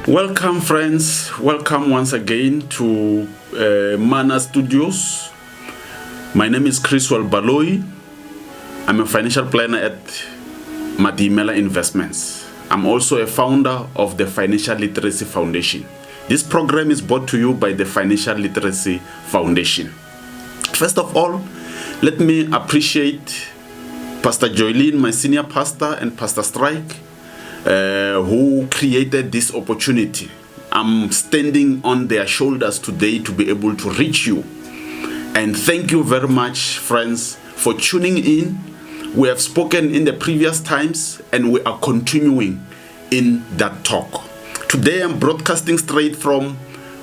Welcome, friends. Welcome once again to Mana Studios. My name is Chriswell Baloyi. I'm a financial planner at Madimela Investments. I'm also a founder of the Financial Literacy Foundation. This program is brought to you by the Financial Literacy Foundation. First of all, let me appreciate Pastor Joylene, my senior pastor, and Pastor Strike, who created this opportunity. I'm standing on their shoulders today to be able to reach you. And thank you very much, friends, for tuning in. We have spoken in the previous times, and we are continuing in that talk. Today I'm broadcasting straight from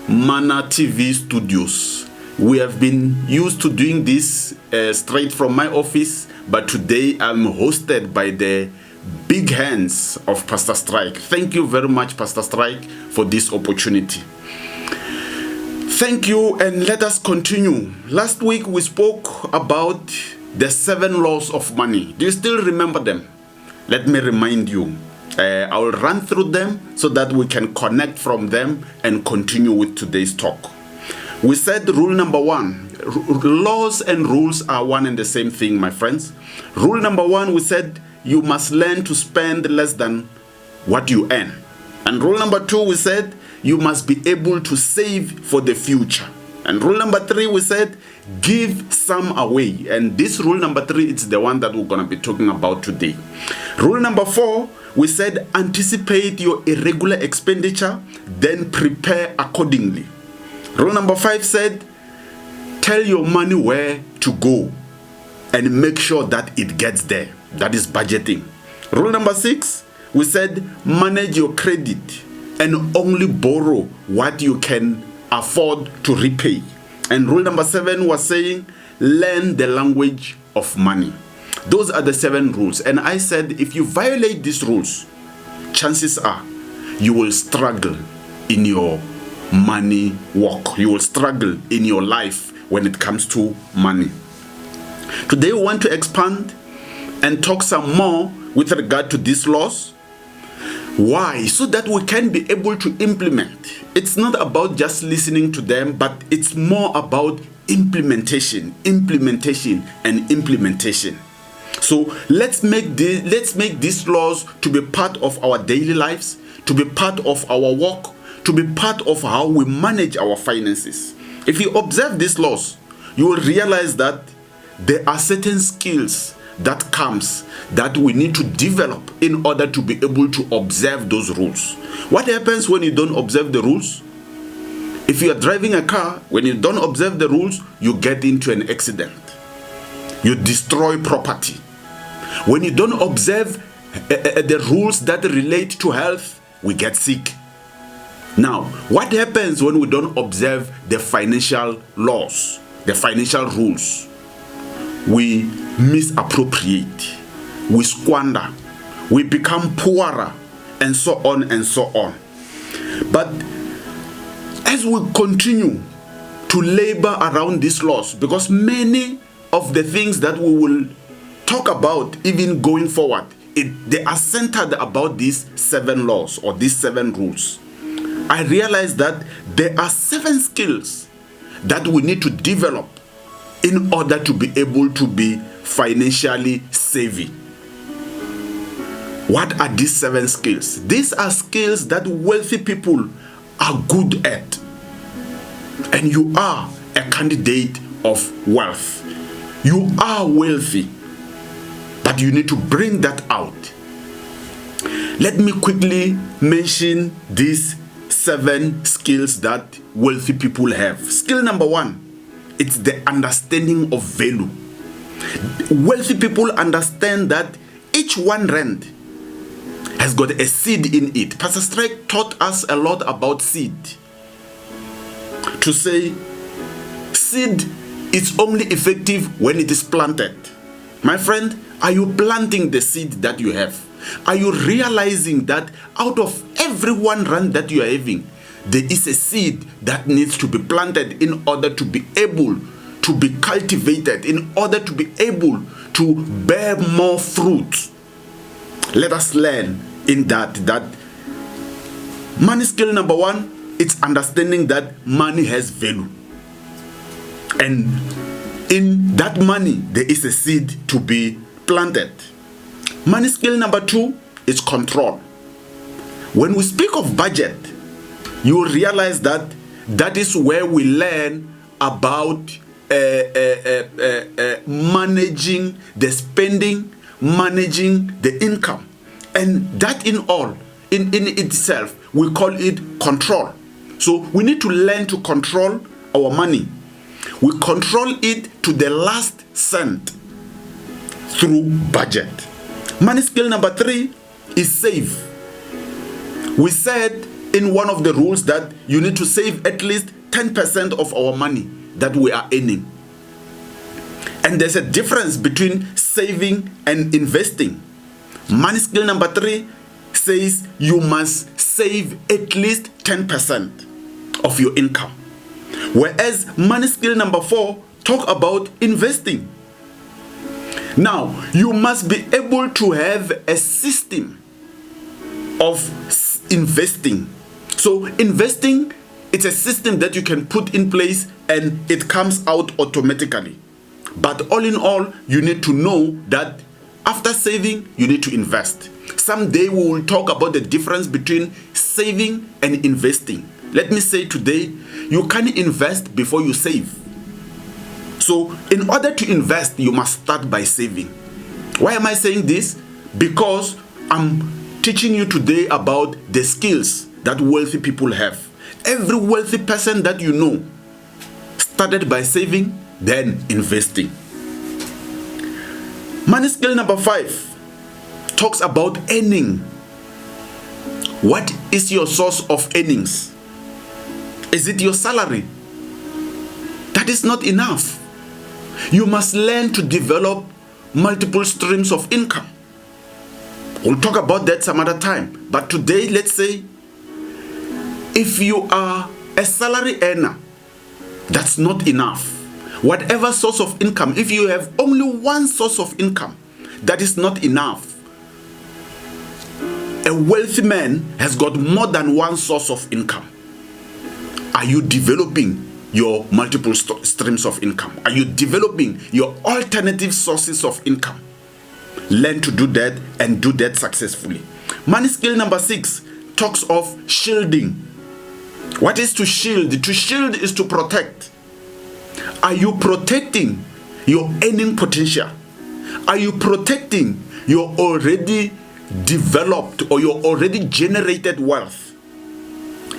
Mana TV Studios. We have been used to doing this straight from my office, but today I'm hosted by the big hands of Pastor Strike. Thank you very much, Pastor Strike, for this opportunity. Thank you, and let us continue. Last week we spoke about the 7 laws of money. Do you still remember them? Let me remind you. I will run through them so that we can connect from them and continue with today's talk. We said rule number 1, laws and rules are one and the same thing, my friends. Rule number 1, we said you must learn to spend less than what you earn. And rule number 2, we said you must be able to save for the future. And rule number 3, we said give some away. And this rule number 3 is the one that we're going to be talking about today. Rule number 4, we said anticipate your irregular expenditure, then prepare accordingly. Rule number 5 said tell your money where to go and make sure that it gets there. That is budgeting. Rule number 6, we said manage your credit and only borrow what you can afford to repay. And rule number 7 was saying learn the language of money. Those are the 7 rules. And I said if you violate these rules, chances are you will struggle in your money walk. You will struggle in your life when it comes to money. Today we want to expand and talk some more with regard to these laws. Why? So that we can be able to implement. It's not about just listening to them, but it's more about implementation. So let's make these laws to be part of our daily lives, to be part of our work, to be part of how we manage our finances. If you observe these laws, you will realize that there are certain skills that comes that we need to develop in order to be able to observe those rules. What happens when you don't observe the rules? If you are driving a car, when you don't observe the rules, you get into an accident. You destroy property. When you don't observe the rules that relate to health, we get sick. Now, what happens when we don't observe the financial laws, the financial rules? We misappropriate, we squander, we become poorer, and so on and so on. But as we continue to labor around these laws, because many of the things that we will talk about even going forward, they are centered about these 7 laws or these 7 rules. I realize that there are 7 skills that we need to develop in order to be able to be financially savvy. What are these 7 skills? These are skills that wealthy people are good at. And you are a candidate of wealth. You are wealthy, but you need to bring that out. Let me quickly mention these 7 skills that wealthy people have. Skill number 1, it's the understanding of value. Wealthy people understand that each 1 rand has got a seed in it. Pastor Strike taught us a lot about seed. To say seed is only effective when it is planted. My friend, are you planting the seed that you have? Are you realizing that out of every 1 rand that you are having, there is a seed that needs to be planted in order to be able to be cultivated, in order to be able to bear more fruit? Let us learn in that Money skill number 1, it's understanding that money has value. And in that money, there is a seed to be planted. Money skill number 2 is control. When we speak of budget, you will realize that that is where we learn about managing the spending, managing the income. And that in itself, we call it control. So we need to learn to control our money. We control it to the last cent through budget. Money skill number 3 is save. We said in one of the rules that you need to save at least 10% of our money that we are earning. And there's a difference between saving and investing. Money skill number 3 says you must save at least 10% of your income. Whereas money skill number 4 talk about investing. Now, you must be able to have a system of investing. So investing, it's a system that you can put in place and it comes out automatically. But all in all, you need to know that after saving, you need to invest. Someday we will talk about the difference between saving and investing. Let me say today, you can't invest before you save. So in order to invest, you must start by saving. Why am I saying this? Because I'm teaching you today about the skills that wealthy people have. Every wealthy person that you know started by saving, then investing. Money skill number 5 talks about earning. What is your source of earnings? Is it your salary? That is not enough. You must learn to develop multiple streams of income. We'll talk about that some other time. But today, let's say, if you are a salary earner, that's not enough. Whatever source of income, if you have only one source of income, that is not enough. A wealthy man has got more than one source of income. Are you developing your multiple streams of income? Are you developing your alternative sources of income? Learn to do that and do that successfully. Money skill number 6 talks of shielding. What is to shield? To shield is to protect. Are you protecting your earning potential? Are you protecting your already developed or your already generated wealth?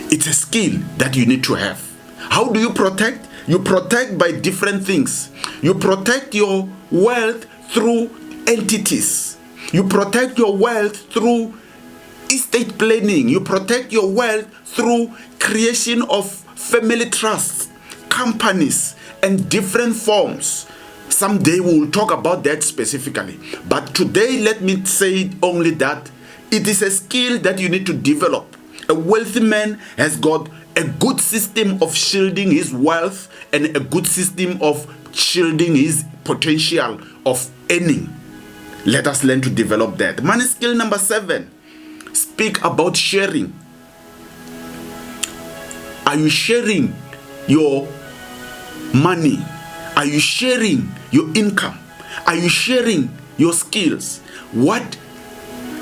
It's a skill that you need to have. How do you protect? You protect by different things. You protect your wealth through entities. You protect your wealth through estate planning. You protect your wealth through creation of family trusts, companies, and different forms. Someday we will talk about that specifically. But today, let me say only that it is a skill that you need to develop. A wealthy man has got a good system of shielding his wealth and a good system of shielding his potential of earning. Let us learn to develop that. Money skill number 7. Speak about sharing. Are you sharing your money? Are you sharing your income? Are you sharing your skills? What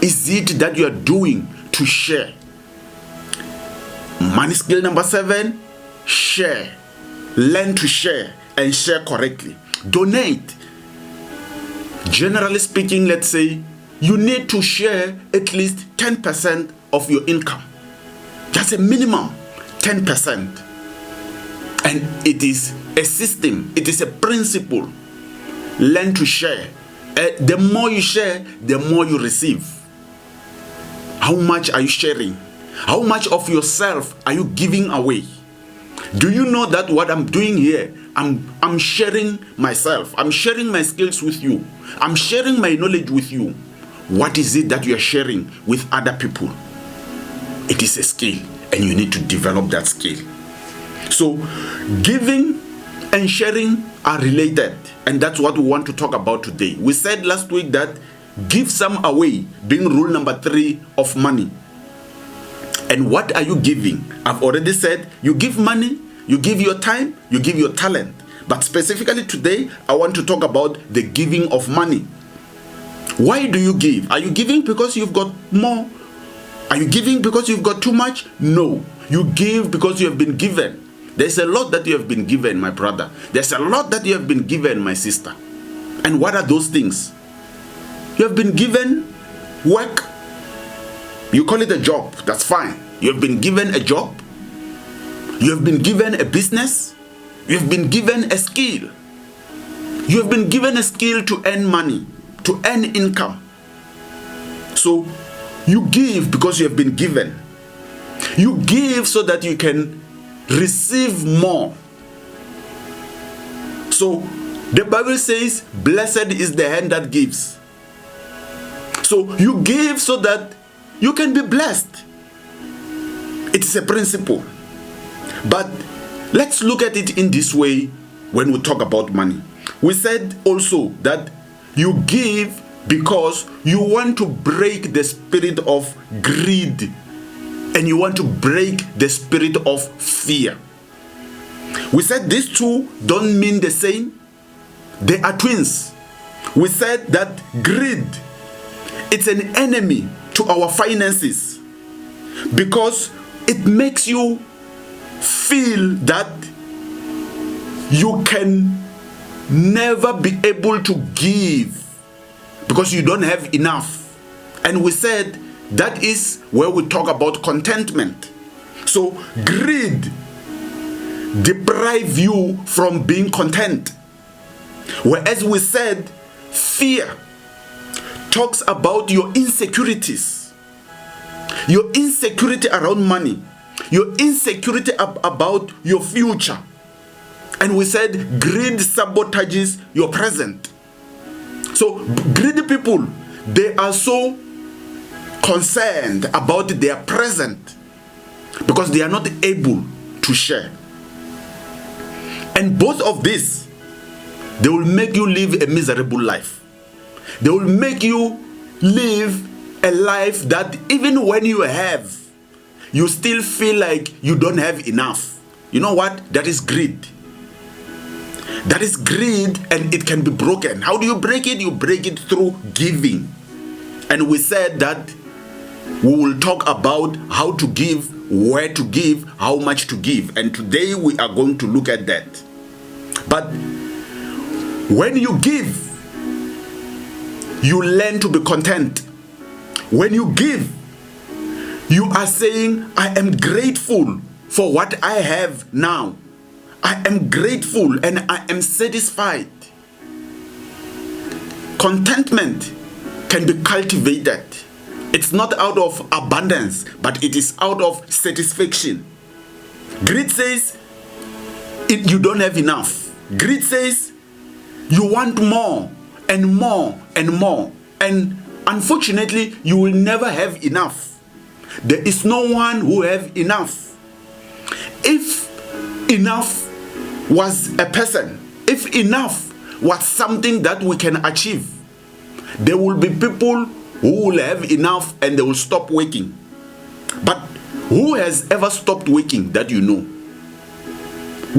is it that you are doing to share? Money skill number 7, share. Learn to share and share correctly. Donate. Generally speaking, let's say you need to share at least 10% of your income. That's a minimum, 10%. And it is a system, it is a principle. Learn to share. The more you share, the more you receive. How much are you sharing? How much of yourself are you giving away? Do you know that what I'm doing here, I'm sharing myself. I'm sharing my skills with you. I'm sharing my knowledge with you. What is it that you are sharing with other people? It is a skill, and you need to develop that skill. So, giving and sharing are related, and that's what we want to talk about today. We said last week that give some away being rule number 3 of money. And what are you giving? I've already said you give money, you give your time, you give your talent. But specifically today, I want to talk about the giving of money. Why do you give? Are you giving because you've got more? Are you giving because you've got too much? No. You give because you have been given. There's a lot that you have been given, my brother. There's a lot that you have been given, my sister. And what are those things? You have been given work. You call it a job. That's fine. You have been given a job. You have been given a business. You have been given a skill. You have been given a skill to earn money, to earn income. So you give because you have been given. You give so that you can receive more. So the Bible says, blessed is the hand that gives. So you give so that you can be blessed. It's a principle. But let's look at it in this way when we talk about money. We said also that you give because you want to break the spirit of greed and you want to break the spirit of fear. We said these two don't mean the same. They are twins. We said that greed, it's an enemy to our finances because it makes you feel that you can never be able to give because you don't have enough. And we said that is where we talk about contentment. So greed deprives you from being content. Whereas we said fear talks about your insecurities. Your insecurity around money. Your insecurity about your future. And we said greed sabotages your present. So greedy people, they are so concerned about their present because they are not able to share. And both of these, they will make you live a miserable life. They will make you live a life that even when you have, you still feel like you don't have enough. You know what? That is greed. That is greed, and it can be broken. How do you break it? You break it through giving. And we said that we will talk about how to give, where to give, how much to give. And today we are going to look at that. But when you give, you learn to be content. When you give, you are saying, I am grateful for what I have now. I am grateful and I am satisfied. Contentment can be cultivated. It's not out of abundance, but it is out of satisfaction. Greed says you don't have enough. Greed says you want more and more and more. And unfortunately, you will never have enough. There is no one who have enough. If enough was a person, if enough was something that we can achieve, there will be people who will have enough and they will stop working. But who has ever stopped working that you know?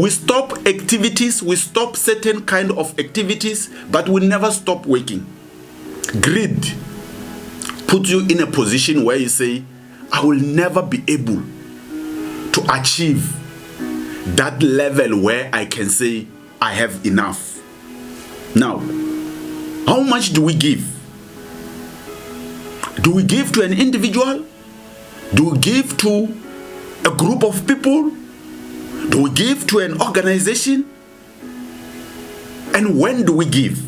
We stop activities, we stop certain kind of activities, but we never stop working. Greed puts you in a position where you say, I will never be able to achieve that level where I can say I have enough. Now, how much do we give? Do we give to an individual? Do we give to a group of people? Do we give to an organization? And when do we give?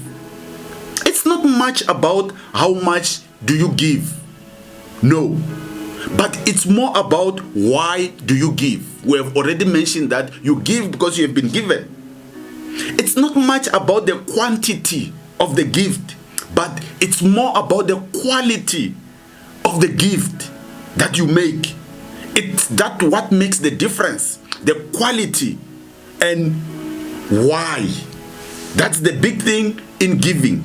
It's not much about how much do you give. No. But it's more about why do you give. We have already mentioned that you give because you have been given. It's not much about the quantity of the gift, but it's more about the quality of the gift that you make. It's that what makes the difference, the quality and why. That's the big thing in giving.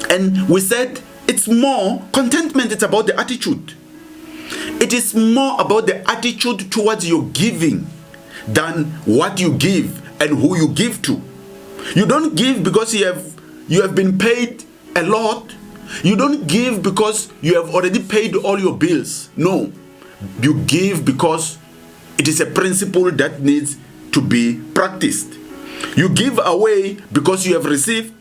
And we said it's more contentment, it's about the attitude. It is more about the attitude towards your giving than what you give and who you give to. You don't give because you have been paid a lot. You don't give because you have already paid all your bills. No. You give because it is a principle that needs to be practiced. You give away because you have received.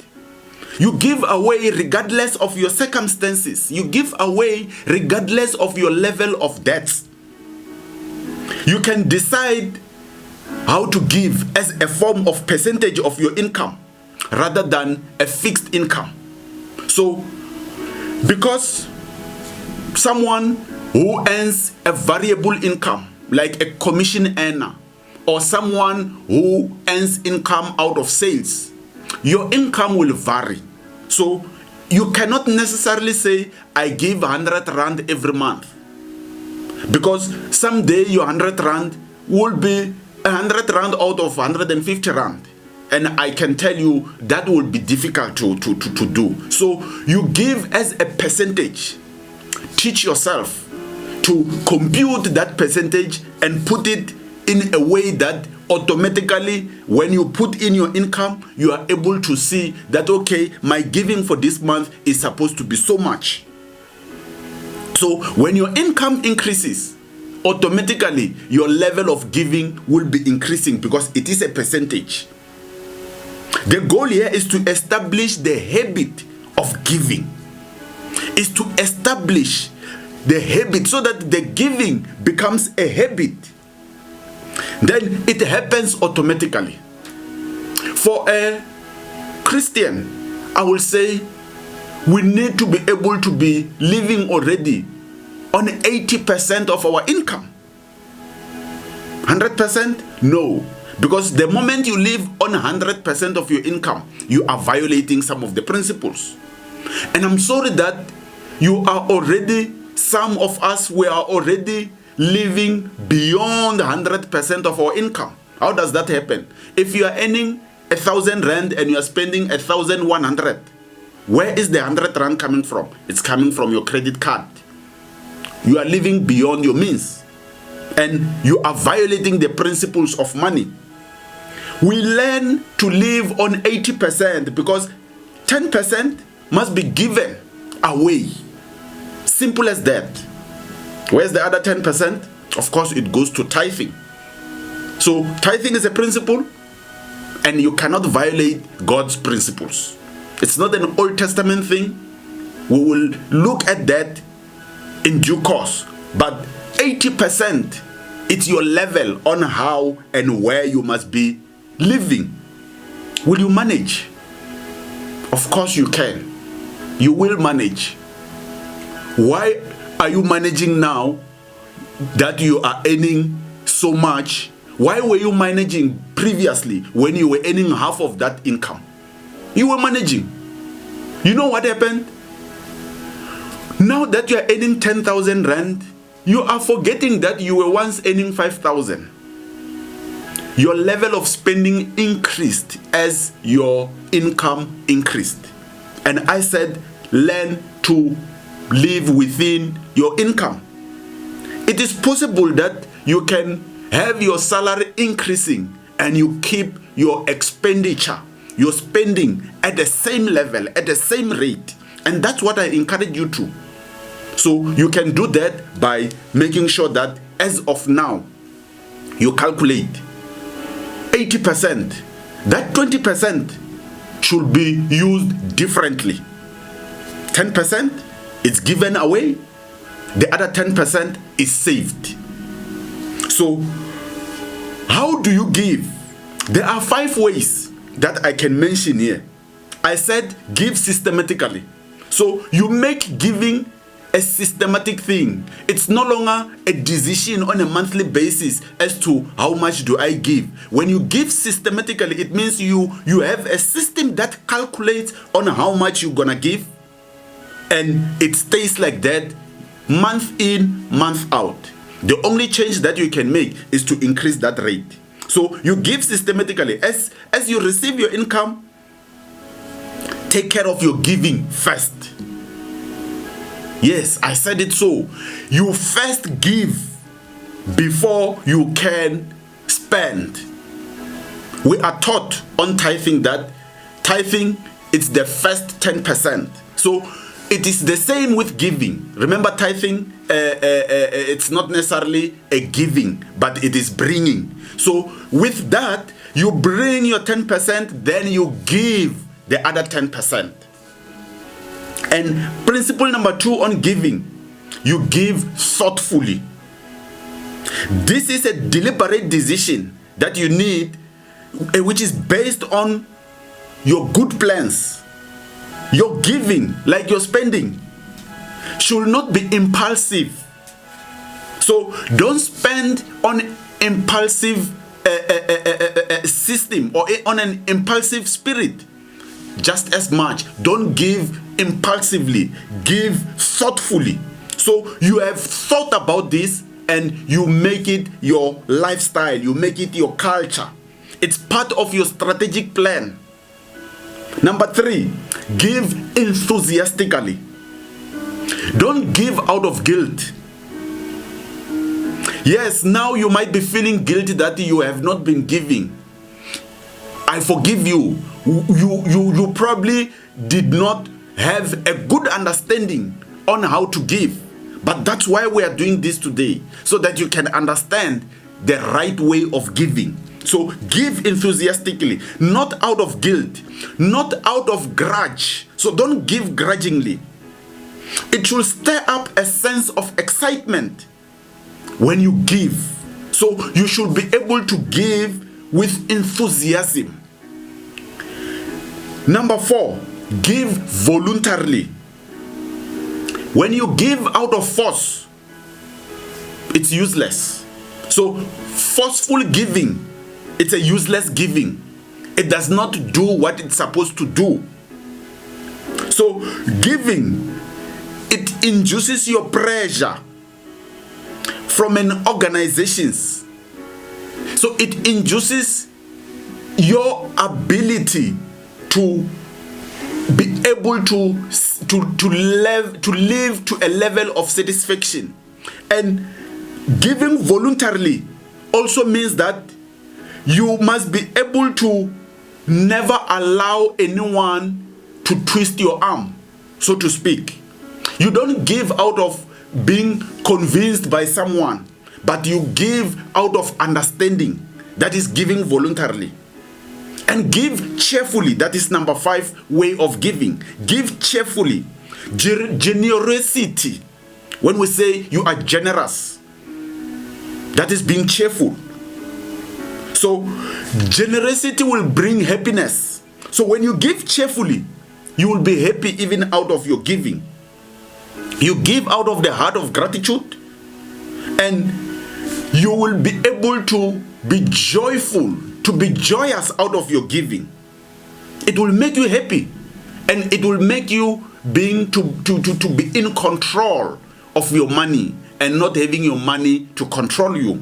You give away regardless of your circumstances. You give away regardless of your level of debts. You can decide how to give as a form of percentage of your income rather than a fixed income. So, because someone who earns a variable income, like a commission earner, or someone who earns income out of sales, your income will vary. So you cannot necessarily say, I give 100 Rand every month. Because someday your 100 Rand will be 100 Rand out of 150 Rand. And I can tell you that will be difficult to do. So you give as a percentage. Teach yourself to compute that percentage and put it in a way that automatically, when you put in your income, you are able to see that, okay, my giving for this month is supposed to be so much. So when your income increases, automatically your level of giving will be increasing because it is a percentage. The goal here is to establish the habit of giving. Is to establish the habit so that the giving becomes a habit. Then it happens automatically. For a Christian, I will say we need to be able to be living already on 80% of our income. 100%? No. Because the moment you live on 100% of your income, you are violating some of the principles. And I'm sorry that you are already, some of us, we are already living beyond 100% of our income. How does that happen? If you are earning 1,000 Rand and you are spending 1,100, where is the 100 Rand coming from? It's coming from your credit card. You are living beyond your means. And you are violating the principles of money. We learn to live on 80% because 10% must be given away. Simple as that. Where's the other 10%? Of course, it goes to tithing. So tithing is a principle, and you cannot violate God's principles. It's not an Old Testament thing. We will look at that in due course. But 80%, it's your level on how and where you must be living. Will you manage? Of course you can. You will manage. Why are you managing now that you are earning so much? Why were you managing previously when you were earning half of that income? You were managing. You know what happened? Now that you are earning 10,000 Rand, you are forgetting that you were once earning 5,000. Your level of spending increased as your income increased. And I said, learn to live within your income. It is possible that you can have your salary increasing and you keep your expenditure, your spending at the same level, at the same rate. And that's what I encourage you to. So you can do that by making sure that as of now, you calculate 80%. That 20% should be used differently. 10% is given away. The other 10% is saved. So how do you give? There are 5 ways that I can mention here. I said give systematically. So you make giving a systematic thing. It's no longer a decision on a monthly basis as to how much do I give. When you give systematically, it means you have a system that calculates on how much you're gonna give, and it stays like that month in, month out. The only change that you can make is to increase that rate. So you give systematically. As you receive your income, take care of your giving first. Yes, I said it so. You first give before you can spend. We are taught on tithing that tithing is the first 10%. So it is the same with giving. Remember, tithing, it's not necessarily a giving, but it is bringing. So with that, you bring your 10%, then you give the other 10%. And principle number 2 on giving, you give thoughtfully. This is a deliberate decision that you need, which is based on your good plans. Your giving, like your spending, should not be impulsive. So don't spend on impulsive system or on an impulsive spirit just as much. Don't give impulsively, give thoughtfully. So you have thought about this and you make it your lifestyle, you make it your culture. It's part of your strategic plan. Number 3, give enthusiastically. Don't give out of guilt. Yes, now you might be feeling guilty that you have not been giving. I forgive you. You probably did not have a good understanding on how to give. But that's why we are doing this today, so that you can understand the right way of giving. So give enthusiastically, not out of guilt, not out of grudge. So don't give grudgingly. It should stir up a sense of excitement when you give. So you should be able to give with enthusiasm. Number 4, give voluntarily. When you give out of force, it's useless. So forceful giving, it's a useless giving. It does not do what it's supposed to do. So giving, it induces your pressure from an organization. So it induces your ability to be able to live to a level of satisfaction. And giving voluntarily also means that you must be able to never allow anyone to twist your arm, so to speak. You don't give out of being convinced by someone, but you give out of understanding. That is giving voluntarily. And give cheerfully. That is number 5 way of giving. Give cheerfully. Generosity. When we say you are generous, that is being cheerful. So generosity will bring happiness. So when you give cheerfully, you will be happy even out of your giving. You give out of the heart of gratitude, and you will be able to be joyful, to be joyous out of your giving. It will make you happy, and it will make you being to be in control of your money and not having your money to control you.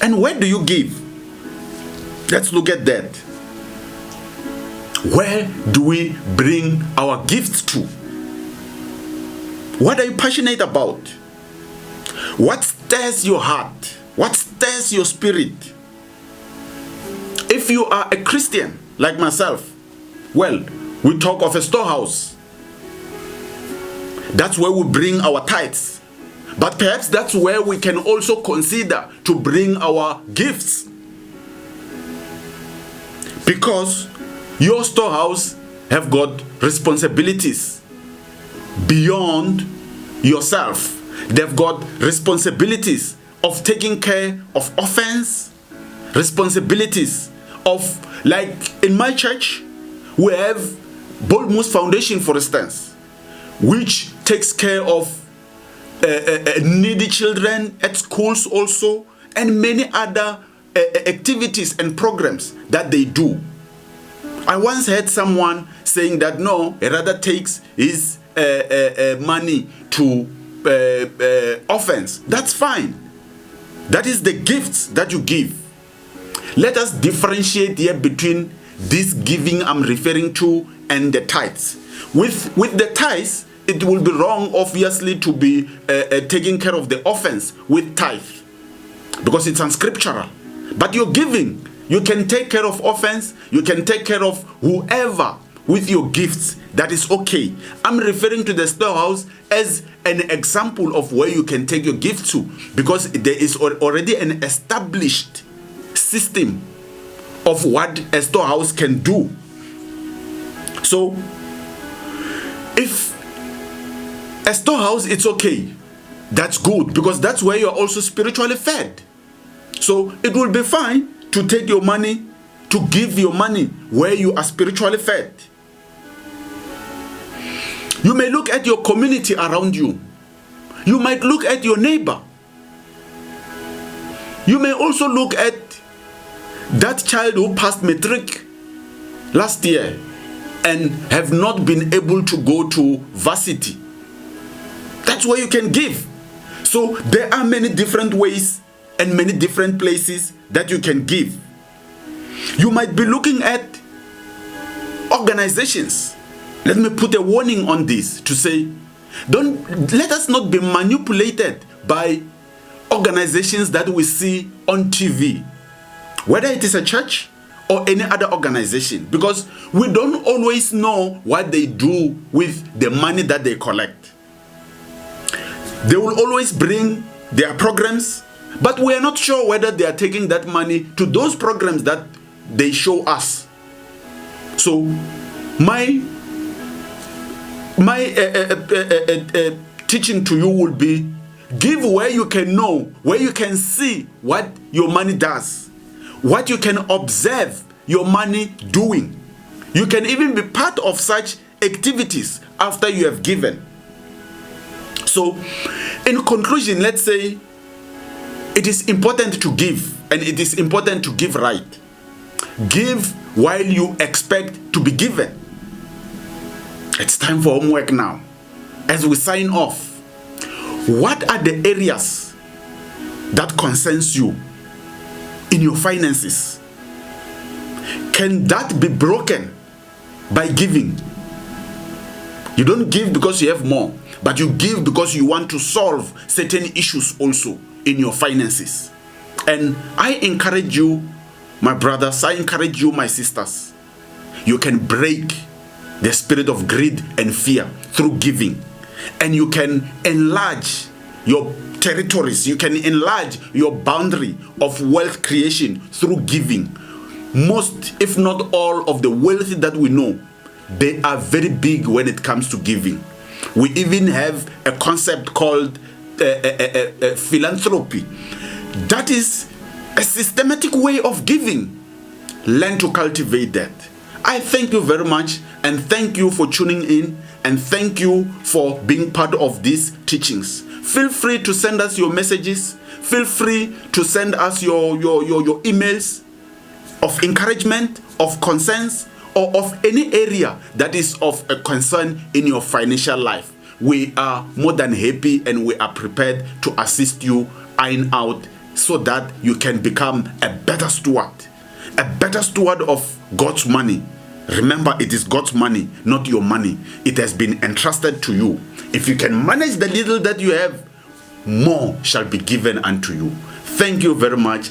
And where do you give? Let's look at that. Where do we bring our gifts to? What are you passionate about? What stirs your heart? What stirs your spirit? If you are a Christian like myself, well, we talk of a storehouse. That's where we bring our tithes. But perhaps that's where we can also consider to bring our gifts. Because your storehouse have got responsibilities beyond yourself. They've got responsibilities of taking care of orphans, responsibilities of, like in my church, we have Boldmoose Foundation, for instance, which takes care of needy children at schools also, and many other activities and programs that they do. I once heard someone saying that no, he rather takes his money to orphans. That's fine. That is the gifts that you give. Let us differentiate here between this giving I'm referring to and the tithes. With the tithes, it will be wrong, obviously, to be taking care of the offense with tithe, because it's unscriptural. But you're giving. You can take care of offense. You can take care of whoever with your gifts. That is okay. I'm referring to the storehouse as an example of where you can take your gift to, because there is already an established system of what a storehouse can do. So, if a storehouse, it's okay. That's good, because that's where you're also spiritually fed. So, it will be fine to take your money, to give your money where you are spiritually fed. You may look at your community around you. You might look at your neighbor. You may also look at that child who passed matric last year and have not been able to go to varsity. That's where you can give. So there are many different ways and many different places that you can give. You might be looking at organizations. Let me put a warning on this to say, let us not be manipulated by organizations that we see on TV, whether it is a church or any other organization, because we don't always know what they do with the money that they collect. They will always bring their programs, but we are not sure whether they are taking that money to those programs that they show us. So my teaching to you will be, give where you can know, where you can see what your money does, what you can observe your money doing. You can even be part of such activities after you have given. So, in conclusion, let's say it is important to give, and it is important to give right. Give while you expect to be given. It's time for homework now. As we sign off, what are the areas that concerns you in your finances? Can that be broken by giving? You don't give because you have more, but you give because you want to solve certain issues also in your finances. And I encourage you, my brothers, I encourage you, my sisters, you can break the spirit of greed and fear through giving. And you can enlarge your territories. You can enlarge your boundary of wealth creation through giving. Most, if not all, of the wealth that we know, they are very big when it comes to giving. We even have a concept called philanthropy. That is a systematic way of giving. Learn to cultivate that. I thank you very much, and thank you for tuning in, and thank you for being part of these teachings. Feel free to send us your messages. Feel free to send us your emails of encouragement, of concerns, or of any area that is of a concern in your financial life. We are more than happy, and we are prepared to assist you iron out so that you can become a better steward of God's money. Remember, it is God's money, not your money. It has been entrusted to you. If you can manage the little that you have, more shall be given unto you. Thank you very much.